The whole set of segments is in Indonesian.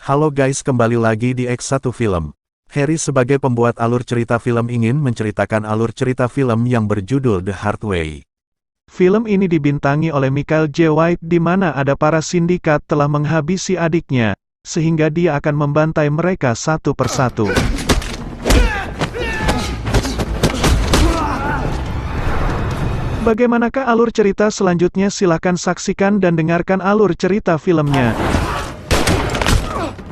Halo guys, kembali lagi di X1 Film. Harry sebagai pembuat alur cerita film ingin menceritakan alur cerita film yang berjudul The Hard Way. Film ini dibintangi oleh Michael J. White di mana ada para sindikat telah menghabisi adiknya, sehingga dia akan membantai mereka satu persatu. Bagaimanakah alur cerita selanjutnya? Silakan saksikan dan dengarkan alur cerita filmnya.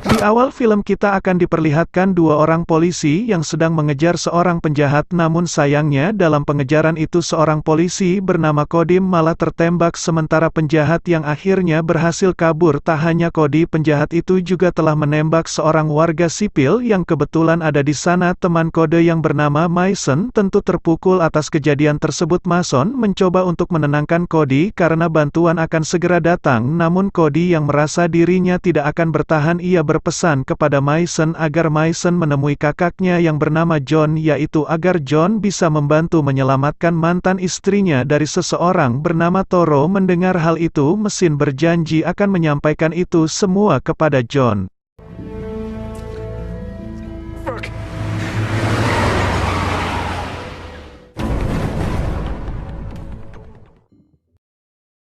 Di awal film kita akan diperlihatkan dua orang polisi yang sedang mengejar seorang penjahat, namun sayangnya dalam pengejaran itu seorang polisi bernama Cody malah tertembak sementara penjahat yang akhirnya berhasil kabur. Tak hanya Cody, penjahat itu juga telah menembak seorang warga sipil yang kebetulan ada di sana. Teman Cody yang bernama Mason tentu terpukul atas kejadian tersebut. Mason mencoba untuk menenangkan Cody karena bantuan akan segera datang, namun Cody yang merasa dirinya tidak akan bertahan, ia berpesan kepada Mason agar Mason menemui kakaknya yang bernama John, yaitu agar John bisa membantu menyelamatkan mantan istrinya dari seseorang bernama Toro. Mendengar hal itu, mesin berjanji akan menyampaikan itu semua kepada John.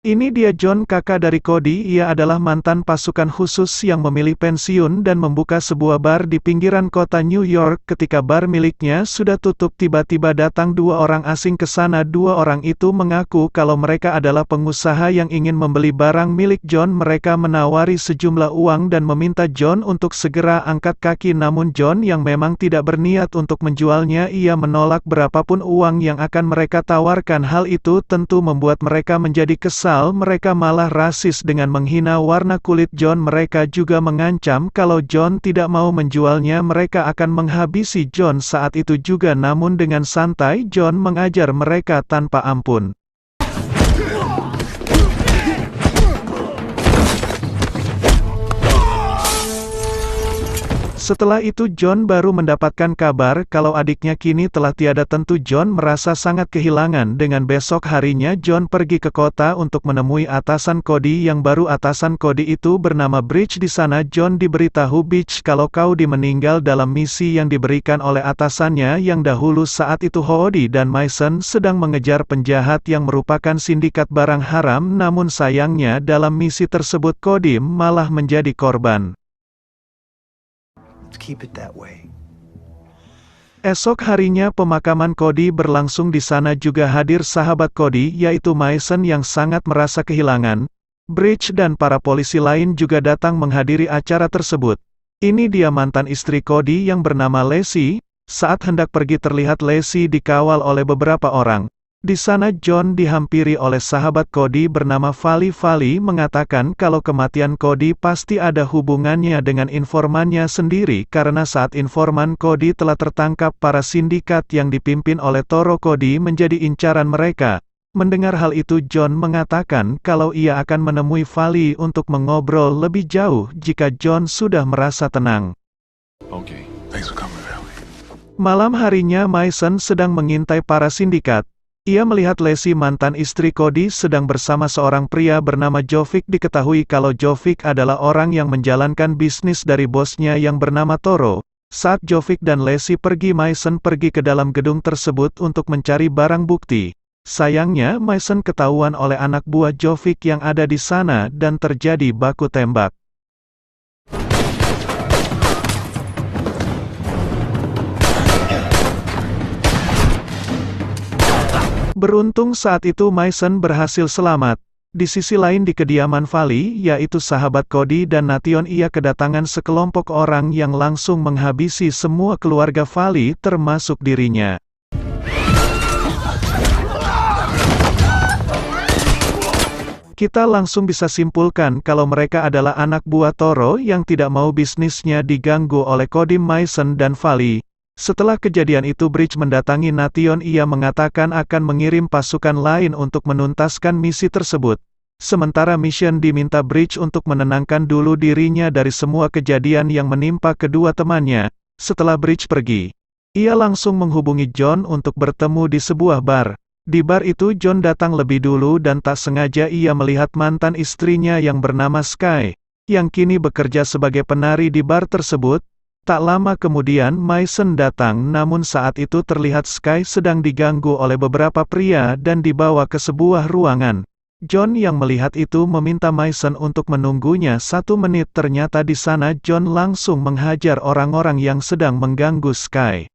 Ini dia John, kakak dari Cody. Ia adalah mantan pasukan khusus yang memilih pensiun dan membuka sebuah bar di pinggiran kota New York. Ketika bar miliknya sudah tutup, tiba-tiba datang dua orang asing ke sana. Dua orang itu mengaku kalau mereka adalah pengusaha yang ingin membeli barang milik John. Mereka menawari sejumlah uang dan meminta John untuk segera angkat kaki, namun John yang memang tidak berniat untuk menjualnya, ia menolak berapapun uang yang akan mereka tawarkan. Hal itu tentu membuat mereka menjadi kesal. Mereka malah rasis dengan menghina warna kulit John. Mereka juga mengancam kalau John tidak mau menjualnya, mereka akan menghabisi John saat itu juga. Namun dengan santai John mengajar mereka tanpa ampun. Setelah itu John baru mendapatkan kabar kalau adiknya kini telah tiada. Tentu John merasa sangat kehilangan. Dengan besok harinya John pergi ke kota untuk menemui atasan Cody yang baru. Atasan Cody itu bernama Bridge. Di sana John diberitahu Bridge kalau Cody meninggal dalam misi yang diberikan oleh atasannya yang dahulu. Saat itu Cody dan Mason sedang mengejar penjahat yang merupakan sindikat barang haram, namun sayangnya dalam misi tersebut Cody malah menjadi korban. Keep it that way. Esok harinya pemakaman Cody berlangsung. Di sana juga hadir sahabat Cody yaitu Mason yang sangat merasa kehilangan. Bridge dan para polisi lain juga datang menghadiri acara tersebut. Ini dia mantan istri Cody yang bernama Lacey. Saat hendak pergi terlihat Lacey dikawal oleh beberapa orang. Di sana John dihampiri oleh sahabat Cody bernama Vali. Vali mengatakan kalau kematian Cody pasti ada hubungannya dengan informannya sendiri karena saat informan Cody telah tertangkap, para sindikat yang dipimpin oleh Toro Cody menjadi incaran mereka. Mendengar hal itu John mengatakan kalau ia akan menemui Vali untuk mengobrol lebih jauh jika John sudah merasa tenang. Okay, thanks for coming, Valley. Malam harinya Mason sedang mengintai para sindikat. Ia melihat Lacey, mantan istri Cody, sedang bersama seorang pria bernama Jovic. Diketahui kalau Jovic adalah orang yang menjalankan bisnis dari bosnya yang bernama Toro. Saat Jovic dan Lacey pergi, Mason pergi ke dalam gedung tersebut untuk mencari barang bukti. Sayangnya Mason ketahuan oleh anak buah Jovic yang ada di sana dan terjadi baku tembak. Beruntung saat itu Mason berhasil selamat. Di sisi lain di kediaman Vali, yaitu sahabat Cody dan Nation, ia kedatangan sekelompok orang yang langsung menghabisi semua keluarga Vali termasuk dirinya. Kita langsung bisa simpulkan kalau mereka adalah anak buah Toro yang tidak mau bisnisnya diganggu oleh Cody, Mason dan Vali. Setelah kejadian itu Bridge mendatangi Nation. Ia mengatakan akan mengirim pasukan lain untuk menuntaskan misi tersebut. Sementara Mission diminta Bridge untuk menenangkan dulu dirinya dari semua kejadian yang menimpa kedua temannya. Setelah Bridge pergi, ia langsung menghubungi John untuk bertemu di sebuah bar. Di bar itu John datang lebih dulu dan tak sengaja ia melihat mantan istrinya yang bernama Sky. yang kini bekerja sebagai penari di bar tersebut. Tak lama kemudian Mason datang, namun saat itu terlihat Sky sedang diganggu oleh beberapa pria dan dibawa ke sebuah ruangan. John yang melihat itu meminta Mason untuk menunggunya 1 menit. Ternyata di sana John langsung menghajar orang-orang yang sedang mengganggu Sky.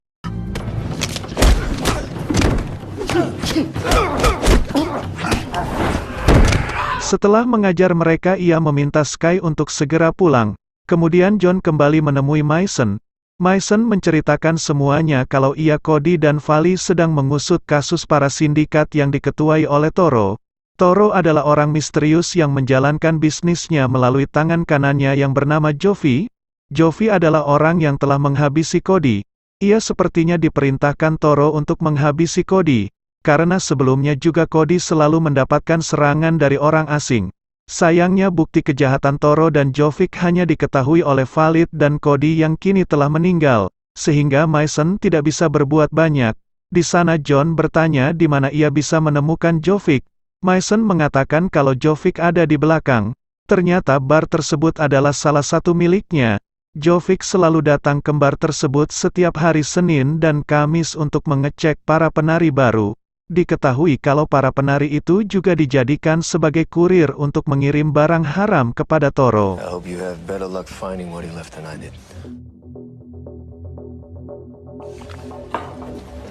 Setelah mengajar mereka, ia meminta Sky untuk segera pulang. Kemudian John kembali menemui Mason. Mason menceritakan semuanya kalau ia, Cody dan Vali sedang mengusut kasus para sindikat yang diketuai oleh Toro. Toro adalah orang misterius yang menjalankan bisnisnya melalui tangan kanannya yang bernama Jovi. Jovi adalah orang yang telah menghabisi Cody. Ia sepertinya diperintahkan Toro untuk menghabisi Cody, karena sebelumnya juga Cody selalu mendapatkan serangan dari orang asing. Sayangnya bukti kejahatan Toro dan Jovic hanya diketahui oleh Valid dan Cody yang kini telah meninggal, sehingga Mason tidak bisa berbuat banyak. Di sana John bertanya di mana ia bisa menemukan Jovic. Mason mengatakan kalau Jovic ada di belakang. Ternyata bar tersebut adalah salah satu miliknya. Jovic selalu datang ke bar tersebut setiap hari Senin dan Kamis untuk mengecek para penari baru. Diketahui kalau para penari itu juga dijadikan sebagai kurir untuk mengirim barang haram kepada Toro. I hope you have better luck finding what he left than I did.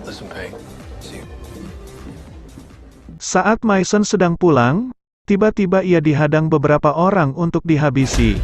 Listen, Peg. See you. Saat Mason sedang pulang, tiba-tiba ia dihadang beberapa orang untuk dihabisi.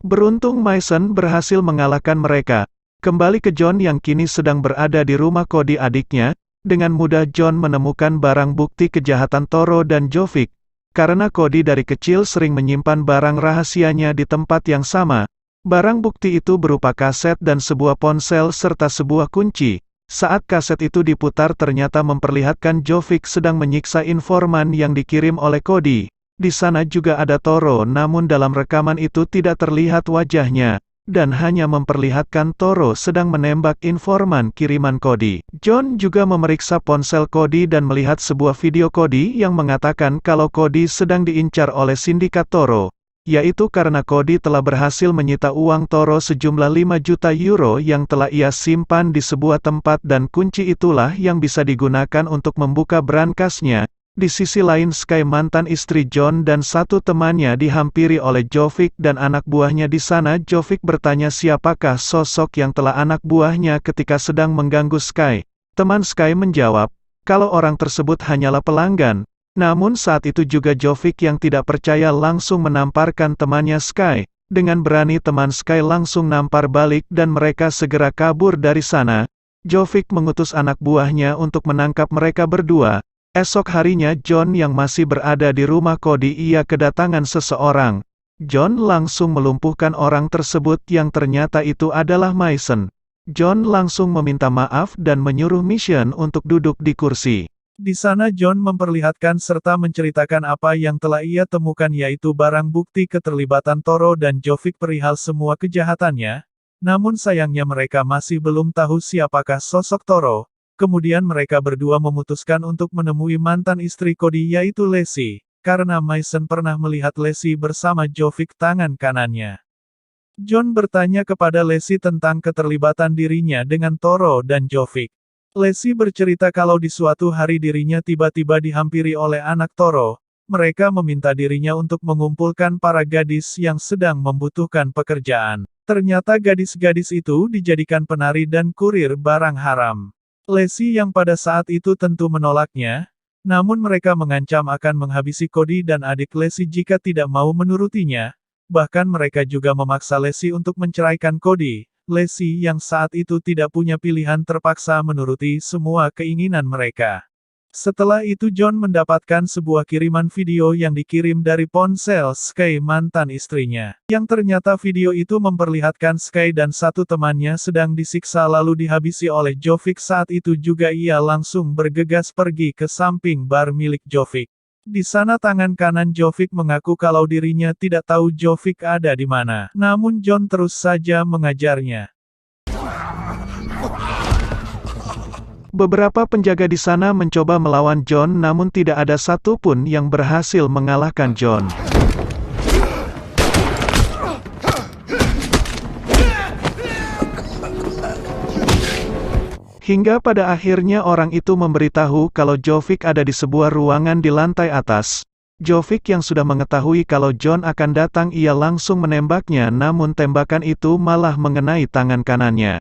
Beruntung Mason berhasil mengalahkan mereka. Kembali ke John yang kini sedang berada di rumah Cody adiknya, dengan mudah John menemukan barang bukti kejahatan Toro dan Jovic. Karena Cody dari kecil sering menyimpan barang rahasianya di tempat yang sama. Barang bukti itu berupa kaset dan sebuah ponsel serta sebuah kunci. Saat kaset itu diputar ternyata memperlihatkan Jovic sedang menyiksa informan yang dikirim oleh Cody. Di sana juga ada Toro, namun dalam rekaman itu tidak terlihat wajahnya, dan hanya memperlihatkan Toro sedang menembak informan kiriman Cody. John juga memeriksa ponsel Cody dan melihat sebuah video Cody yang mengatakan kalau Cody sedang diincar oleh sindikat Toro, yaitu karena Cody telah berhasil menyita uang Toro sejumlah 5 juta euro yang telah ia simpan di sebuah tempat dan kunci itulah yang bisa digunakan untuk membuka brankasnya. Di sisi lain Sky, mantan istri John dan satu temannya, dihampiri oleh Jovic dan anak buahnya. Di sana Jovic bertanya siapakah sosok yang telah anak buahnya ketika sedang mengganggu Sky. Teman Sky menjawab, kalau orang tersebut hanyalah pelanggan. Namun saat itu juga Jovic yang tidak percaya langsung menamparkan temannya Sky. Dengan berani teman Sky langsung nampar balik dan mereka segera kabur dari sana. Jovic mengutus anak buahnya untuk menangkap mereka berdua. Esok harinya John yang masih berada di rumah Cody, ia kedatangan seseorang. John langsung melumpuhkan orang tersebut yang ternyata itu adalah Mason. John langsung meminta maaf dan menyuruh Mission untuk duduk di kursi. Di sana John memperlihatkan serta menceritakan apa yang telah ia temukan, yaitu barang bukti keterlibatan Toro dan Jovic perihal semua kejahatannya. Namun sayangnya mereka masih belum tahu siapakah sosok Toro. Kemudian mereka berdua memutuskan untuk menemui mantan istri Cody, yaitu Lacey, karena Mason pernah melihat Lacey bersama Jovic tangan kanannya. John bertanya kepada Lacey tentang keterlibatan dirinya dengan Toro dan Jovic. Lacey bercerita kalau di suatu hari dirinya tiba-tiba dihampiri oleh anak Toro. Mereka meminta dirinya untuk mengumpulkan para gadis yang sedang membutuhkan pekerjaan. Ternyata gadis-gadis itu dijadikan penari dan kurir barang haram. Lacey yang pada saat itu tentu menolaknya, namun mereka mengancam akan menghabisi Cody dan adik Lacey jika tidak mau menurutinya. Bahkan mereka juga memaksa Lacey untuk menceraikan Cody. Lacey yang saat itu tidak punya pilihan terpaksa menuruti semua keinginan mereka. Setelah itu John mendapatkan sebuah kiriman video yang dikirim dari ponsel Sky, mantan istrinya. Yang ternyata video itu memperlihatkan Sky dan satu temannya sedang disiksa lalu dihabisi oleh Jovic. Saat itu juga ia langsung bergegas pergi ke samping bar milik Jovic. Di sana tangan kanan Jovic mengaku kalau dirinya tidak tahu Jovic ada di mana. Namun John terus saja mengajarnya. Beberapa penjaga di sana mencoba melawan John namun tidak ada satupun yang berhasil mengalahkan John. Hingga pada akhirnya orang itu memberitahu kalau Jovic ada di sebuah ruangan di lantai atas. Jovic yang sudah mengetahui kalau John akan datang ia langsung menembaknya namun tembakan itu malah mengenai tangan kanannya.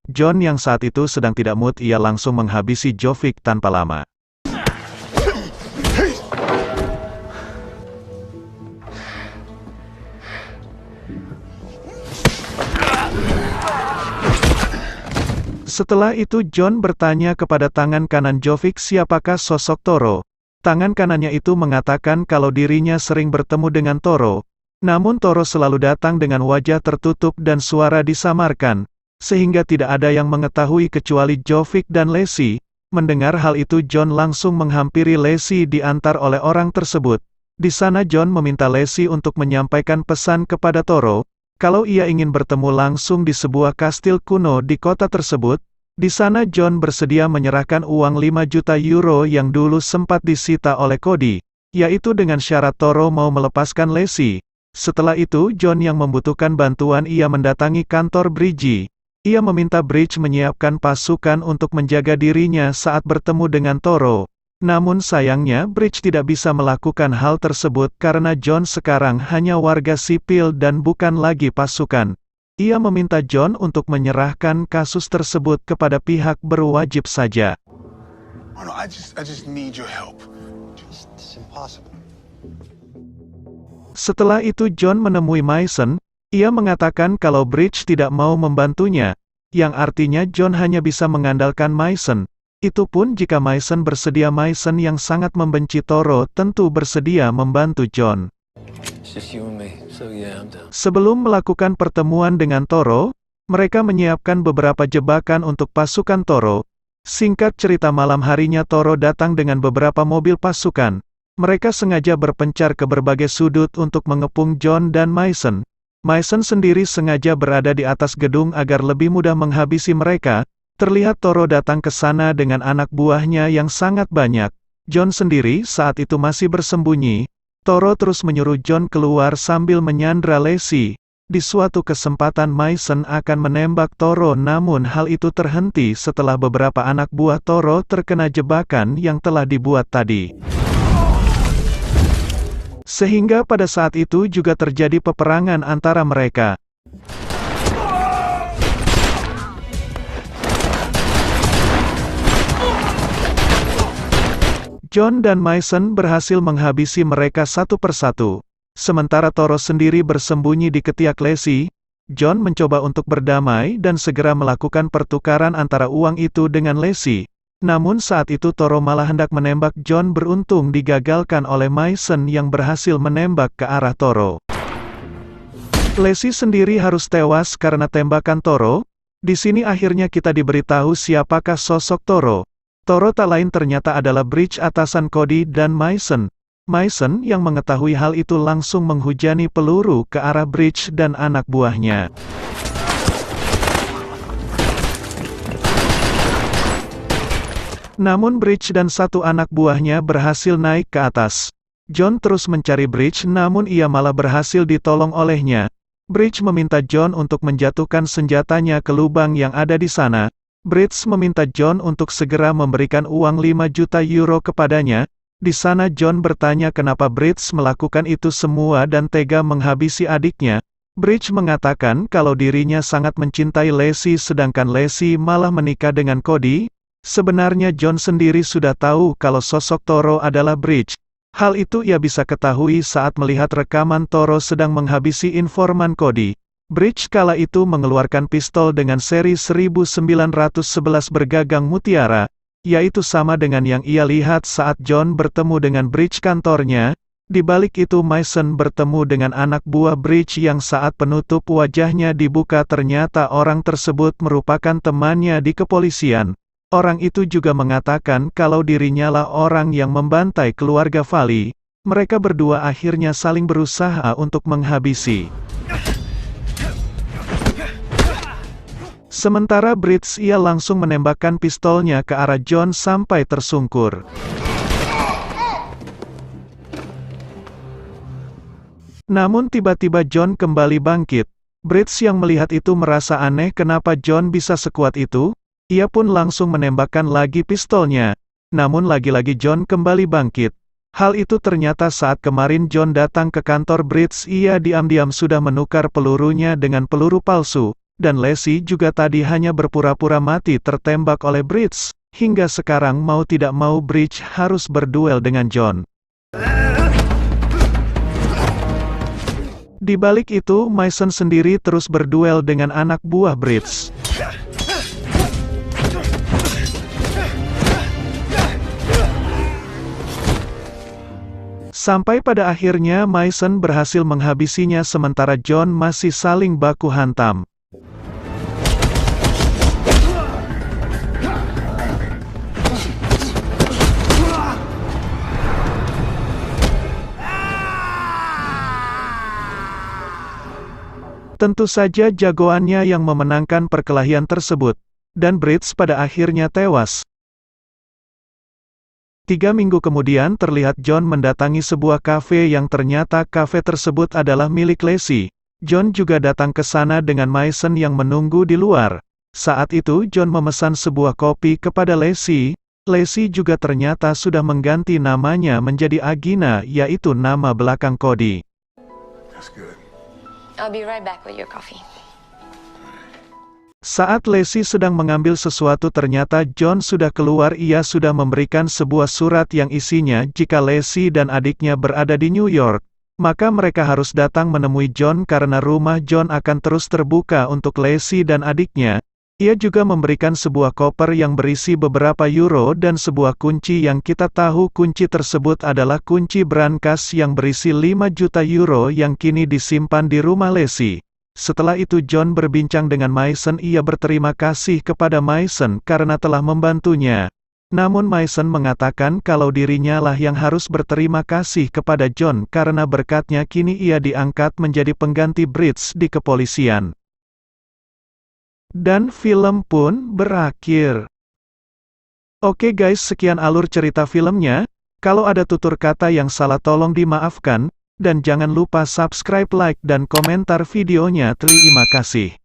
John yang saat itu sedang tidak mood ia langsung menghabisi Jovic tanpa lama. Setelah itu John bertanya kepada tangan kanan Jovic siapakah sosok Toro. Tangan kanannya itu mengatakan kalau dirinya sering bertemu dengan Toro. Namun Toro selalu datang dengan wajah tertutup dan suara disamarkan. Sehingga tidak ada yang mengetahui kecuali Jovic dan Lacey. Mendengar hal itu John langsung menghampiri Lacey diantar oleh orang tersebut. Di sana John meminta Lacey untuk menyampaikan pesan kepada Toro. Kalau ia ingin bertemu langsung di sebuah kastil kuno di kota tersebut. Di sana John bersedia menyerahkan uang 5 juta euro yang dulu sempat disita oleh Cody. Yaitu dengan syarat Toro mau melepaskan Lacey. Setelah itu John yang membutuhkan bantuan ia mendatangi kantor Bridgie. Ia meminta Bridge menyiapkan pasukan untuk menjaga dirinya saat bertemu dengan Toro. Namun sayangnya Bridge tidak bisa melakukan hal tersebut karena John sekarang hanya warga sipil dan bukan lagi pasukan. Ia meminta John untuk menyerahkan kasus tersebut kepada pihak berwajib saja. Oh no, I just need your help. It's impossible. Setelah itu John menemui Mason. Ia mengatakan kalau Bridge tidak mau membantunya, yang artinya John hanya bisa mengandalkan Mason. Itu pun jika Mason bersedia. Mason yang sangat membenci Toro tentu bersedia membantu John. Sebelum melakukan pertemuan dengan Toro, mereka menyiapkan beberapa jebakan untuk pasukan Toro. Singkat cerita malam harinya Toro datang dengan beberapa mobil pasukan. Mereka sengaja berpencar ke berbagai sudut untuk mengepung John dan Mason. Mason sendiri sengaja berada di atas gedung agar lebih mudah menghabisi mereka. Terlihat Toro datang ke sana dengan anak buahnya yang sangat banyak. John sendiri saat itu masih bersembunyi. Toro terus menyuruh John keluar sambil menyandra Lacey. Di suatu kesempatan Mason akan menembak Toro namun hal itu terhenti setelah beberapa anak buah Toro terkena jebakan yang telah dibuat tadi. Sehingga pada saat itu juga terjadi peperangan antara mereka. John dan Mason berhasil menghabisi mereka satu persatu. Sementara Toro sendiri bersembunyi di ketiak Lacey. John mencoba untuk berdamai dan segera melakukan pertukaran antara uang itu dengan Lacey. Namun saat itu Toro malah hendak menembak John beruntung digagalkan oleh Mason yang berhasil menembak ke arah Toro. Lacey sendiri harus tewas karena tembakan Toro. Di sini akhirnya kita diberitahu siapakah sosok Toro. Toro tak lain ternyata adalah Bridge atasan Cody dan Mason. Mason yang mengetahui hal itu langsung menghujani peluru ke arah Bridge dan anak buahnya. Namun Bridge dan satu anak buahnya berhasil naik ke atas. John terus mencari Bridge namun ia malah berhasil ditolong olehnya. Bridge meminta John untuk menjatuhkan senjatanya ke lubang yang ada di sana. Bridge meminta John untuk segera memberikan uang 5 juta euro kepadanya. Di sana John bertanya kenapa Bridge melakukan itu semua dan tega menghabisi adiknya. Bridge mengatakan kalau dirinya sangat mencintai Lacey sedangkan Lacey malah menikah dengan Cody. Sebenarnya John sendiri sudah tahu kalau sosok Toro adalah Bridge. Hal itu ia bisa ketahui saat melihat rekaman Toro sedang menghabisi informan Cody. Bridge kala itu mengeluarkan pistol dengan seri 1911 bergagang mutiara, yaitu sama dengan yang ia lihat saat John bertemu dengan Bridge kantornya. Di balik itu Mason bertemu dengan anak buah Bridge yang saat penutup wajahnya dibuka ternyata orang tersebut merupakan temannya di kepolisian. Orang itu juga mengatakan kalau dirinya lah orang yang membantai keluarga Valley. Mereka berdua akhirnya saling berusaha untuk menghabisi. Sementara Bridge ia langsung menembakkan pistolnya ke arah John sampai tersungkur. Namun tiba-tiba John kembali bangkit. Bridge yang melihat itu merasa aneh kenapa John bisa sekuat itu. Ia pun langsung menembakkan lagi pistolnya. Namun lagi-lagi John kembali bangkit. Hal itu ternyata saat kemarin John datang ke kantor Bridge, ia diam-diam sudah menukar pelurunya dengan peluru palsu. Dan Lacey juga tadi hanya berpura-pura mati tertembak oleh Bridge. Hingga sekarang mau tidak mau Bridge harus berduel dengan John. Di balik itu, Mason sendiri terus berduel dengan anak buah Bridge. Sampai pada akhirnya Mason berhasil menghabisinya sementara John masih saling baku hantam. Tentu saja jagoannya yang memenangkan perkelahian tersebut, dan Bridge pada akhirnya tewas. 3 minggu kemudian terlihat John mendatangi sebuah kafe yang ternyata kafe tersebut adalah milik Lacey. John juga datang ke sana dengan Mason yang menunggu di luar. Saat itu John memesan sebuah kopi kepada Lacey. Lacey juga ternyata sudah mengganti namanya menjadi Agina, yaitu nama belakang Cody. That's good. I'll be right back with your coffee. Saat Lacey sedang mengambil sesuatu ternyata John sudah keluar. Ia sudah memberikan sebuah surat yang isinya jika Lacey dan adiknya berada di New York, maka mereka harus datang menemui John karena rumah John akan terus terbuka untuk Lacey dan adiknya. Ia juga memberikan sebuah koper yang berisi beberapa euro dan sebuah kunci yang kita tahu kunci tersebut adalah kunci brankas yang berisi 5 juta euro yang kini disimpan di rumah Lacey. Setelah itu John berbincang dengan Mason. Ia berterima kasih kepada Mason karena telah membantunya. Namun Mason mengatakan kalau dirinya lah yang harus berterima kasih kepada John karena berkatnya kini ia diangkat menjadi pengganti Bridge di kepolisian. Dan film pun berakhir. Oke guys, sekian alur cerita filmnya. Kalau ada tutur kata yang salah tolong dimaafkan. Dan jangan lupa subscribe, like, dan komentar videonya. Terima kasih.